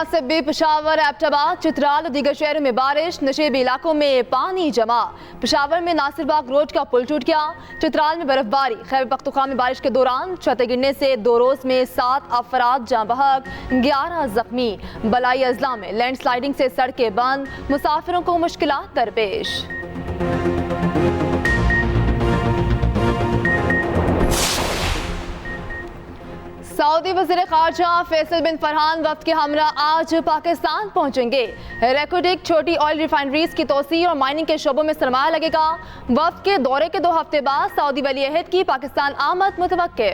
मुतासिब पेशावर, एबटाबाद, चित्राल और दीगर शहरों में बारिश, नशेबी इलाकों में पानी जमा। पेशावर में नासिरबाग रोड का पुल टूट गया। चित्राल में बर्फबारी। खैबर पख्तूनख्वा में बारिश के दौरान छतें गिरने से 2 रोज में 7 अफराद जाँ बहक, 11 जख्मी। बलाई अजला में लैंडस्लाइडिंग से सड़कें बंद, मुसाफिरों को मुश्किलात दरपेश। सऊदी वज़ीर ख़ारजा फैसल बिन फरहान वफ्द के हमरा आज पाकिस्तान पहुंचेंगे। रेकोडिक छोटी ऑयल रिफाइनरीज की तोसी और माइनिंग के शोबों में सरमाया लगेगा। वफ्द के दौरे के 2 हफ्ते बाद सऊदी वली अहद की पाकिस्तान आमद मुतवक्के।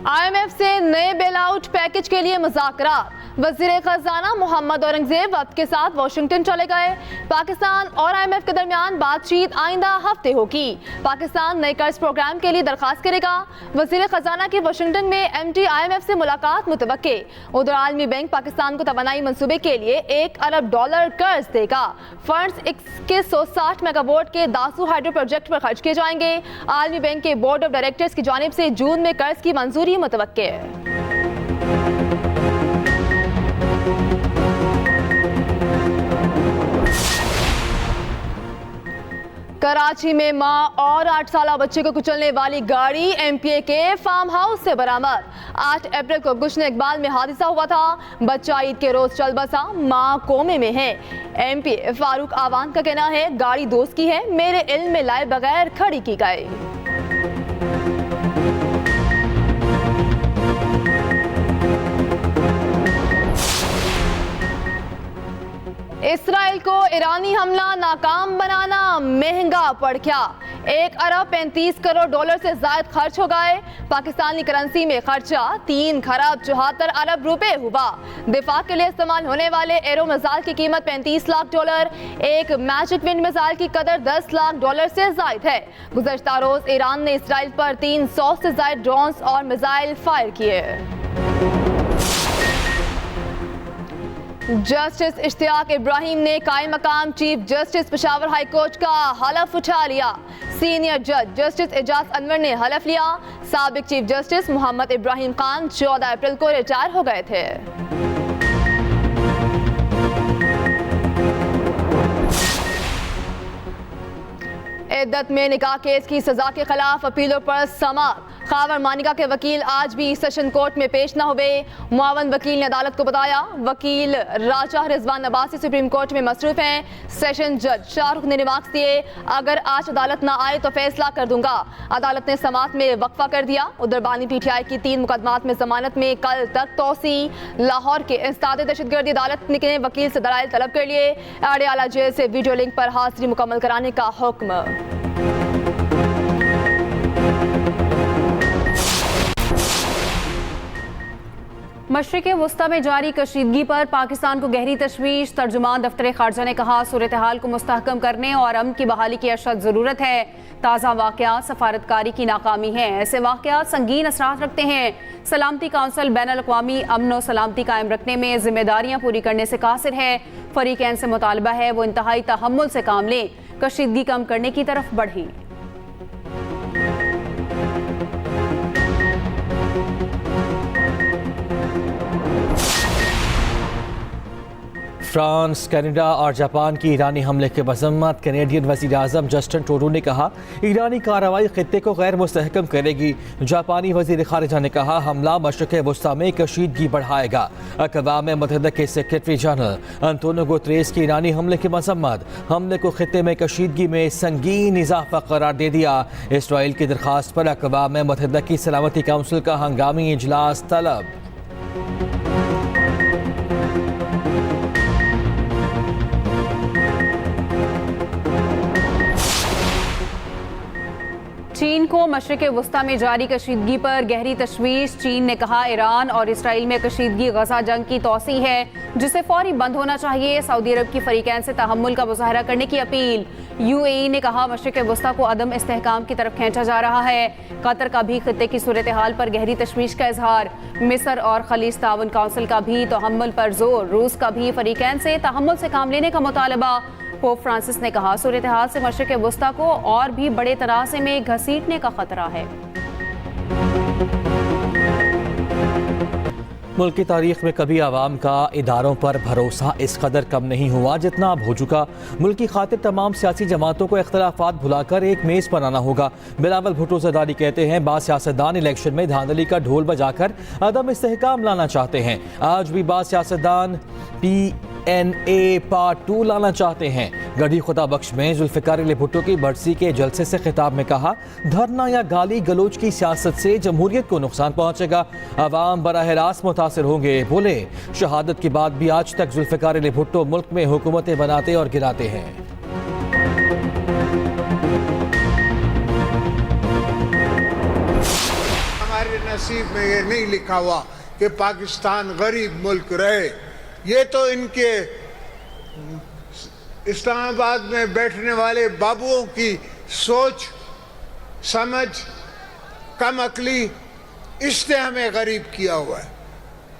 IMF से नए बेल आउट पैकेज के लिए मुज़ाकरात। वज़ीर खजाना मोहम्मद औरंगजेब वक्त के साथ वाशिंगटन चले गए। पाकिस्तान और IMF के दरमियान बातचीत आइंदा हफ्ते होगी। पाकिस्तान नए कर्ज प्रोग्राम के लिए दरखास्त करेगा। वज़ीर खजाना की वाशिंगटन में MT IMF से मुलाकात मुतवक्के। उधर आलमी बैंक पाकिस्तान को तवानाई मंसूबे के लिए $1 अरब कर्ज देगा। फंड्स 2160 मेगावाट के दासू हाइड्रो प्रोजेक्ट पर खर्च किए जाएंगे। आलमी बैंक के बोर्ड ऑफ डायरेक्टर्स की जानिब से जून में कर्ज की मंजूरी मुतवक्के। कराची में मां और 8 साला बच्चे को कुचलने वाली गाड़ी MPA के फार्म हाउस से बरामद। 8 अप्रैल को गुश्न इकबाल में हादसा हुआ था। बच्चा ईद के रोज चल बसा, मां कोमे में है। MPA फारूक आवान का कहना है गाड़ी दोस्त की है, मेरे इल्म में लाए बगैर खड़ी की गई। इसराइल को ईरानी हमला नाकाम बनाना महंगा पड़ गया। $1 अरब 35 करोड़ से ज्यादा खर्च हो गए। पाकिस्तानी करेंसी में खर्चा 3 खरब 74 अरब रुपए हुआ। दिफा के लिए इस्तेमाल होने वाले एरो मिसाइल की कीमत $35 लाख। एक मैजिक विंड मिसाइल की कदर $10 लाख से जायद है। गुज़श्ता रोज ईरान ने इसराइल पर 300 से ज्यादा ड्रोन्स और मिसाइल फायर किए। जस्टिस इश्तियाक इब्राहिम ने कायम मकाम chief justice Peshawar high court का हलफ उठा लिया। सीनियर जज जस्टिस एजाज अनवर ने हलफ लिया। साबिक चीफ जस्टिस मोहम्मद इब्राहिम खान 14 अप्रैल को रिटायर हो गए थे। इद्दत में निकाह केस की सजा के खिलाफ अपीलों पर समाअत। खावर मानिका के वकील आज भी सेशन कोर्ट में पेश न हुए। मुआवन वकील ने अदालत को बताया वकील राजा रिजवान नवासी सुप्रीम कोर्ट में मसरूफ हैं। सेशन जज शाहरुख ने रिमार्क्स दिए, अगर आज अदालत न आए तो फैसला कर दूंगा। अदालत ने समाअत में वक्फा कर दिया। उधर बानी PTI की 3 मुकदमात में जमानत में कल तक तोसी। लाहौर के इंसदाद दहशतगर्दी अदालत ने वकील से दलाइल तलब कर लिए। अडयाला जेल से वीडियो लिंक पर हाजिरी मुकम्मल कराने का हुक्म। मशरिक़ वस्ता में जारी कशीदगी पर पाकिस्तान को गहरी तशवीश। तर्जुमान दफ्तर खारजा ने कहा सूरत हाल को मुस्तहकम करने और अमन की बहाली की अशद ज़रूरत है। ताज़ा वाक़यात सफारतकारी की नाकामी है। ऐसे वाक़यात संगीन असरात रखते हैं। सलामती काउंसिल बैनुल अक़वामी अमन और सलामती कायम रखने में जिम्मेदारियाँ पूरी करने से कासिर है। फ़रीक़ैन से मुतालबा है वो इंतहाई तहम्मुल से काम लें, कशीदगी कम करने की तरफ बढ़ें। फ्रांस, कनाडा और जापान की ईरानी हमले के मजम्मत। कैनेडियन वज़ीर आज़म जस्टिन ट्रूडो ने कहा ईरानी कार्रवाई खित्ते को गैर मुस्तहकम करेगी। जापानी वज़ीर ख़ारिजा ने कहा हमला मशरिक़ वस्ता में कशीदगी बढ़ाएगा। अक़वाम मुत्तहिदा के सेक्रेटरी जनरल अंतोनियो गुतेरेस की ईरानी हमले की मजम्मत। हमले को खित्ते में कशीदगी में संगीन इजाफा करार दे दिया। इसराइल की दरख्वास्त पर अक़वाम मुत्तहिदा की सलामती काउंसिल का हंगामी इजलास तलब। चीन को मशरिक़ वस्ता में जारी कशीदगी पर गहरी तशवीश। चीन ने कहा ईरान और इसराइल में कशीदगी गजा जंग की तौसी है जिसे फौरी बंद होना चाहिए। सऊदी अरब की फ़रीक़ैन से तहम्मुल का मुज़ाहरा करने की अपील। UAE ने कहा मशरिक़ वस्ता को अदम इस्तेहकाम की तरफ खींचा जा रहा है। कतर का भी खित्ते की सूरत हाल पर गहरी तशवीश का इजहार। मिस्र और खलीज ताउन काउंसिल का भी तहम्मुल पर जोर। रूस का भी फ़रीक़ैन से तहम्मुल से काम लेने का मुतालबा। पोप फ्रांसिस ने कहा, सूरत हाल से मशरिक वस्ता को और भी बड़े तनाज़े में घसीटने का खतरा है। मुल्क की तारीख में कभी आवाम का इदारों पर भरोसा इस कदर कम नहीं हुआ जितना अब हो चुका। मुल्क की खातिर तमाम सियासी जमातों को इख्तलाफात भुलाकर एक मेज़ पर आना होगा। बिलावल भुट्टो ज़रदारी कहते हैं, बाज़ सियासतदान इलेक्शन में धांधली का ढोल बजाकर अदम इस्तेहकाम लाना चाहते हैं। आज भी बाज़ सियासतदान PNA पार्ट 2 लाना चाहते हैं। गढ़ी खुदा बख्श में जुल्फ़िकार अली भुट्टो की बरसी के जलसे से खिताब में कहा, धरना या गाली गलोच की सियासत से जमहूरियत को नुकसान पहुँचेगा, अवाम बराह रास्त मुतासिर होंगे। बोले, शहादत के बाद भी आज तक जुल्फ़िकार अली भुट्टो मुल्क में हुकूमतें बनाते और गिराते हैं। हमारे नसीब में ये नहीं लिखा हुआ कि पाकिस्तान गरीब मुल्क रहे। ये तो इनके इस्लामाबाद में बैठने वाले बाबुओं की सोच समझ कम अकली, इसने हमें गरीब किया हुआ है।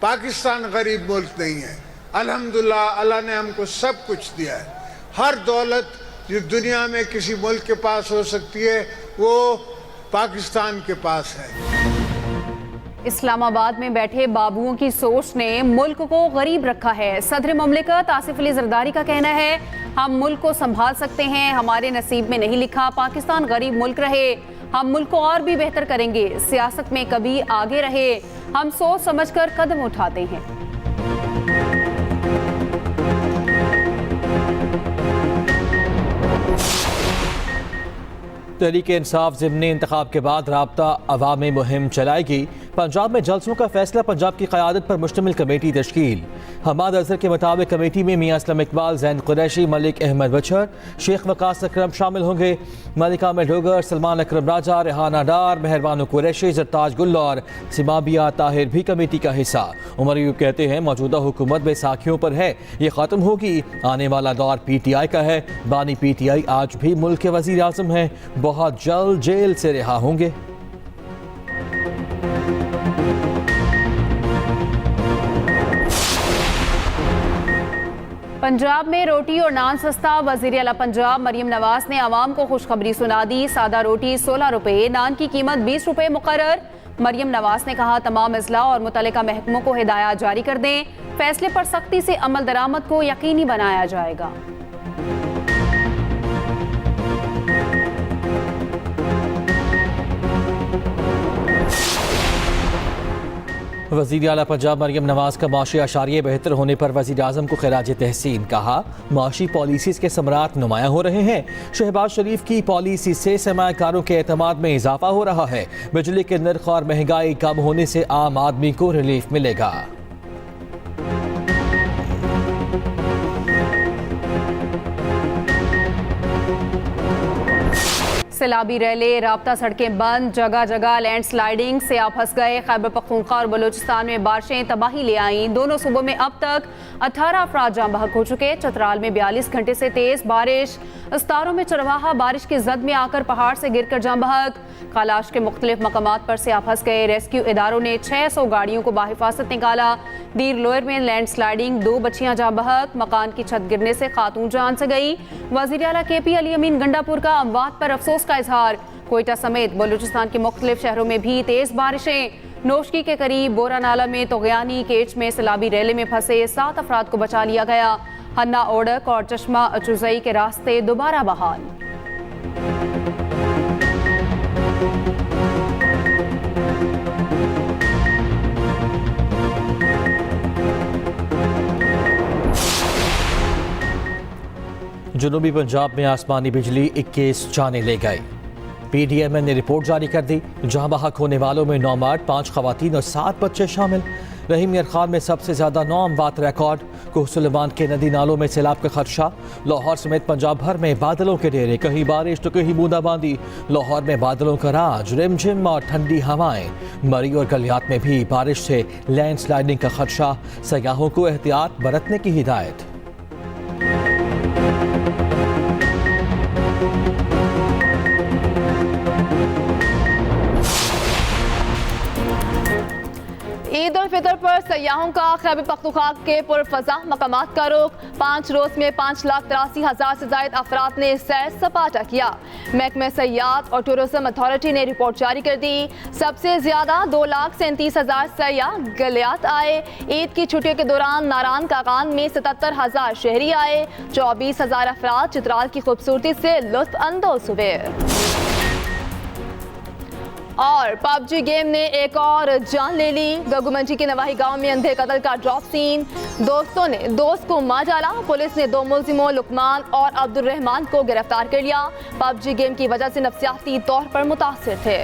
पाकिस्तान गरीब मुल्क नहीं है। अल्हम्दुलिल्लाह अल्लाह ने हमको सब कुछ दिया है। हर दौलत जो दुनिया में किसी मुल्क के पास हो सकती है वो पाकिस्तान के पास है। इस्लामाबाद में बैठे बाबुओं की सोच ने मुल्क को गरीब रखा है। सदर मुमलिकत आसिफ अली जरदारी का कहना है, हम मुल्क को संभाल सकते हैं, हमारे नसीब में नहीं लिखा पाकिस्तान गरीब मुल्क रहे, हम मुल्क को और भी बेहतर करेंगे, सियासत में कभी आगे रहे, हम सोच समझकर कदम उठाते हैं। तहरीक इंसाफ ज़िमनी इंतखाब के बाद राब्ता अवामी मुहिम चलाएगी। पंजाब में जलसों का फैसला, पंजाब की क़यादत पर मुश्तमिल कमेटी तश्कील। हमाद अजहर के मुताबिक कमेटी में मियां असलम इकबाल, जैन कुरैशी, मलिक अहमद बशर, शेख वकास अकरम शामिल होंगे। मलिका मेडोगर, सलमान अकरम राजा, रेहाना डार, मेहरबान कुरैशी, जरताज गुल और सिमाबिया ताहिर भी कमेटी का हिस्सा। उमर अयूब कहते हैं, मौजूदा हुकूमत बैसाखियों पर है, ये ख़त्म होगी, आने वाला दौर PTI का है। बानी PTI आज भी मुल्क के वज़ीर आज़म हैं, बहुत जल्द जेल से रिहा होंगे। पंजाब में रोटी और नान सस्ता, वज़ीर आला पंजाब मरियम नवाज ने आवाम को खुशखबरी सुना दी। सादा रोटी 16 रुपये, नान की कीमत 20 रुपये मुकर्रर। मरियम नवाज ने कहा, तमाम अजला और मुतल्लिका महकमों को हिदायत जारी कर दें, फैसले पर सख्ती से अमल दरामद को यकीनी बनाया जाएगा। वज़ीर आला पंजाब मरियम नवाज का माशी अशारिये बेहतर होने पर वज़ीर आज़म को खिराज तहसीन। कहा, माशी पॉलिसीज़ के समरात नुमाया हो रहे हैं। शहबाज शरीफ की पॉलिसी से सरमायाकारों के एतमाद में इजाफा हो रहा है। बिजली के नर्ख और महंगाई कम होने से आम आदमी को रिलीफ मिलेगा। सैलाबी रैले, राब्ता सड़कें बंद, जगह जगह लैंडस्लाइडिंग से आप फंस गए। खैबर पख्तूनख्वा और बलूचिस्तान में बारिशें तबाही ले आईं। दोनों सूबों में अब तक 18 अफराद जाम बहक हो चुके। चतराल में 42 घंटे से तेज बारिश। अस्तारों में चरवाहा बारिश की जद में आकर पहाड़ से गिरकर जाम बहक। कालाश के मुख्तलिफ मकामात पर से आप फंस गए। रेस्क्यू इदारों ने 600 गाड़ियों को बाहिफाजत निकाला। दीर लोअर में लैंडस्लाइडिंग, 2 बच्चियां जाम बहक। मकान की छत गिरने से खातून जान से गई। वज़ीर आला KP अली अमीन गंडापुर का अमवात पर अफसोस का इजहार। कोयटा समेत बलूचिस्तान के मुख्तलिफ शहरों में भी तेज बारिशें। नोशकी के करीब बोरा नाला में तोगयानी केच में सैलाबी रैले में फंसे 7 अफराद को बचा लिया गया। हन्ना ओडक और चश्मा अचुजई के रास्ते दोबारा बहाल। जनूबी पंजाब में आसमानी बिजली 21 जाने ले गए। PDMN ने रिपोर्ट जारी कर दी। जहां बहक होने वालों में 9 मर्द, 5 खवातीन और 7 बच्चे शामिल। रहीम यार खान में सबसे ज्यादा 9 अमवात रिकॉर्ड। कोहसुलेमान के नदी नालों में सैलाब का खदशा। लाहौर समेत पंजाब भर में बादलों के डेरे, कहीं बारिश तो कहीं बूंदाबांदी। लाहौर में बादलों का राज, रिमझिम और ठंडी हवाएं। मरी और गलियात में भी बारिश से लैंडस्लाइडिंग का खदशा। सयाहों को एहतियात बरतने की हिदायत। ईद उल फितर पर सयाहों का खैबर पख्तूनख्वा के पुरफजा मकामात का रुख। 5 रोज में 5,83,000 से ज्यादा अफराद ने सैर सपाटा किया। महकमे सयाहत और टूरिज्म अथॉरिटी ने रिपोर्ट जारी कर दी। सबसे ज्यादा 2,37,000 सयाह गलियात आए। ईद की छुट्टियों के दौरान नारायण कागान में 77,000 शहरी आए। 24,000 अफराद चित्राल की खूबसूरती से लुत्फ अंदोज हुए। और पबजी गेम ने एक और जान ले ली। गगुमंची के नवाही गांव में अंधे कत्ल का ड्रॉप सीन। दोस्तों ने दोस्त को मार डाला। पुलिस ने 2 मुल्जिमों लुकमान और अब्दुल रहमान को गिरफ्तार कर लिया। पबजी गेम की वजह से नफ्सियाती तौर पर मुतासिर थे।